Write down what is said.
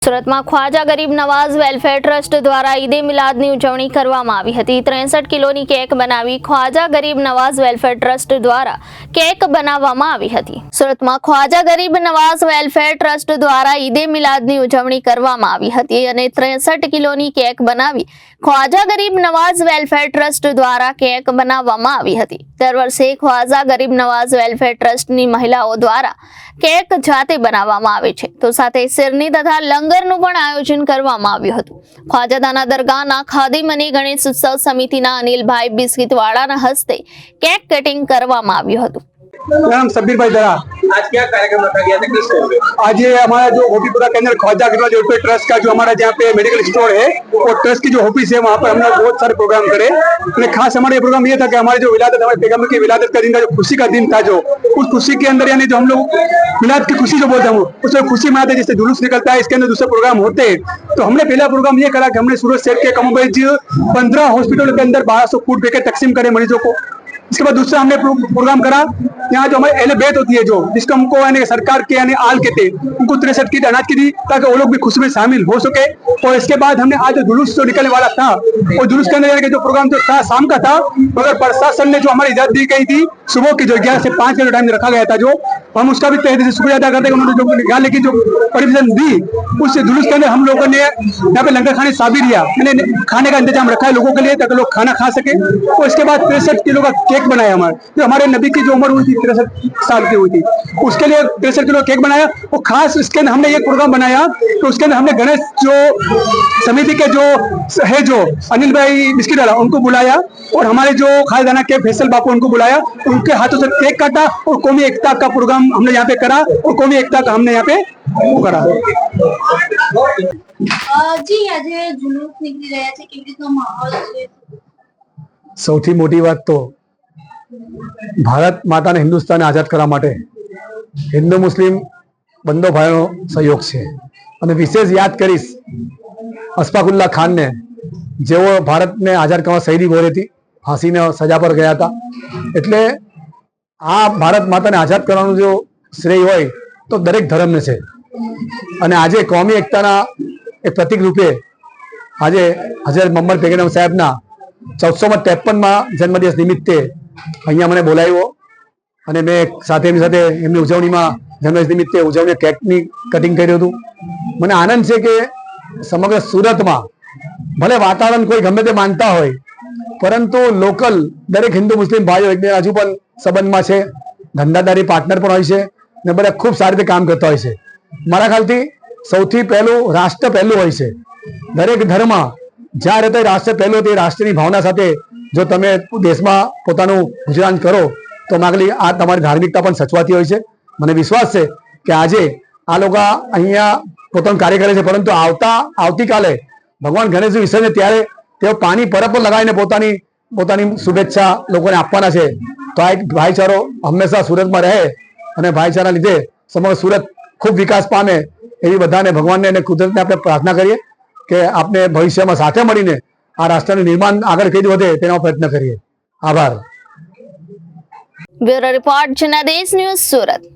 સુરતમાં ખ્વાજા ગરીબ Nawaz welfare trust દ્વારા ઈદે મિલાદની ઉજવણી કરવામાં આવી હતી। 63 કિલોની કેક બનાવી ખ્વાજા ગરીબ નવાઝ વેલફેર ટ્રસ્ટ દ્વારા કેક બનાવવામાં આવી હતી। સુરતમાં ખ્વાજા ગરીબ નવાઝ વેલફેર ટ્રસ્ટ દ્વારા ઈદે મિલાદની ઉજવણી કરવામાં આવી હતી અને 63 કિલોની કેક બનાવી ખ્વાજા ગરીબ નવાઝ વેલફેર ટ્રસ્ટ દ્વારા કેક બનાવવામાં આવી હતી। દર વર્ષે ખ્વાજા ગરીબ નવાઝ વેલફેર ટ્રસ્ટની મહિલાઓ દ્વારા કેક જાતે બનાવવામાં આવે છે, તો સાથે શેરની તથા લંગરનું પણ આયોજન કરવામાં આવ્યું હતું। ખ્વાજાદાના દરગાહના ખાદિમ અને ગણેશ ઉત્સવ સમિતિના અનિલભાઈ બિસ્કિટવાળાના હસ્તે કેક કટિંગ કરવામાં આવ્યું હતું। नाम सब्बीर भाई दरा। आज क्या कार्यक्रम रखा गया था, किस टाइम पे? आज ये हमारा जो होपीपुरा के अंदर ख्वाजा गरीब नवाज वेलफेयर ट्रस्ट का जो हमारा जहाँ पे मेडिकल स्टोर है वो ट्रस्ट की जो ऑफिस है वहाँ पर हमने बहुत सारे प्रोग्राम करे। और खास हमारा ये प्रोग्राम ये था कि हमारे जो विलादत हमारे पैगम्बर की विलादत का दिन का जो खुशी का दिन था, जो उस खुशी के अंदर यानी जो हम लोग मिलाद की खुशी जो बोलते हैं उसमें खुशी मनाते हैं, जिससे जुलूस निकलता है। इसके अंदर दूसरे प्रोग्राम होते हैं, तो हमने पहला प्रोग्राम ये करा कि हमने सूरत शहर के कमोबेश 15 हॉस्पिटलों के अंदर 1200 फूड पैकेट तकसीम करे मरीजों को। इसके बाद दूसरा हमने प्रोग्राम करा, यहाँ जो हमारे अहले बैत होती है जो जिसको हमको यानी सरकार के यानी आल कहते हैं, उनको 63 किट अनाज की दी ताकि वो लोग भी खुशी में शामिल हो सके। और इसके बाद हमने आज जो जुलूस जो निकलने वाला था वो जुलूस के अंदर यानी कि जो प्रोग्राम जो था शाम का था, मगर प्रशासन ने जो हमारी इजाजत दी गई थी सुबह की जो 11 से 5 का टाइम रखा गया था, जो हम उसका भी तहे दिल से शुक्रिया अदा करते हैं। उन्होंने जो निकालने की जो परमिशन दी उस जुलूस के अंदर हम लोगों ने यहाँ पे लंगर खाने साबिर किया, मैंने खाने का इंतजाम रखा है लोगों के लिए ताकि लोग खाना खा सके। और इसके बाद 63 किलो का केक बनाया हमारे, जो हमारे नबी की जो उम्र हुई थी 63 साल की हुई थी, उसके लिए 63 किलो केक बनाया। और खास इसके अंदर हमने एक प्रोग्राम बनाया तो उसके अंदर हमने गणेश जो समिति के जो है जो अनिल भाई बिस्किट वाला उनको बुलाया और हमारे जो खालदाना के फैसल बापू उनको बुलाया, उनके हाथों से केक काटा और कौमी एकता का प्रोग्राम हमने यहाँ पे करा और कौमी एकता का हमने यहाँ पे वो करा। जी આજે जुलूस નીકળી રહ્યા છે, કેવી રીતનો માહોલ છે? સૌથી મોટી વાત તો ભારત માતાને હિન્દુસ્તાને આઝાદ કરવા માટે હિન્દુ મુસ્લિમ બંને ભાઈનો સહયોગ છે। અને વિશેષ યાદ કરીશ અશફાકુલ્લા ખાનને, જેઓ ભારતને આઝાદ કરવા શહીદી ગોળી હતી, ફાંસીને સજા પર ગયા હતા। એટલે આ ભારત માતાને આઝાદ કરવાનું જો શ્રેય હોય તો દરેક ધર્મને છે। અને આજે કોમી એકતાના એક પ્રતિક રૂપે આજે હઝરત મોહમ્મદ પેગમ્બર સાહેબના 1453માં જન્મદિવસ નિમિત્તે અહીંયા મને બોલાવ્યો અને મેં સાથે એમની સાથે એમની ઉજવણીમાં જન્મદિવસ નિમિત્તે ઉજવણી કેકની કટિંગ કર્યું હતું। મને આનંદ છે કે સમગ્ર સુરતમાં ભલે વાતાવરણ કોઈ ગમે તે માનતા હોય, પરંતુ લોકલ દરેક હિન્દુ મુસ્લિમ ભાઈઓ એકબીજા હજુ પણ સંબંધમાં છે, ધંધાદારી પાર્ટનર પણ હોય છે ને બધા ખૂબ સારી રીતે કામ કરતા હોય છે। મારા ખ્યાલથી સૌથી પહેલું રાષ્ટ્ર પહેલું હોય છે। દરેક ધર્મ જ્યાં રહેતા રાષ્ટ્ર પહેલું તે રાષ્ટ્રની ભાવના સાથે જો તમે દેશમાં પોતાનું ગુજરાન કરો તો માગલી આ તમારી ધાર્મિકતા પણ સચવાતી હોય છે। મને વિશ્વાસ છે કે આજે આ લોકો અહીંયા પોતાનું કાર્ય કરે છે, પરંતુ આવતીકાલે ભગવાન ગણેશજી વિસર્જન ત્યારે તેઓ પાણી પરબ પર લગાવીને પોતાની શુભેચ્છા લોકોને આપવાના છે। તો આ એક ભાઈચારો હંમેશા સુરતમાં રહે અને ભાઈચારા લીધે સમગ્ર સુરત ખૂબ વિકાસ પામે એવી બધાને ભગવાનને અને કુદરતને આપણે પ્રાર્થના કરીએ કે આપણે ભવિષ્યમાં સાથે મળીને આ રાષ્ટ્રનું નિર્માણ આગળ કઈ વધે તેનો પ્રયત્ન કરીએ। આભાર। Bureau report Janadesh news Surat.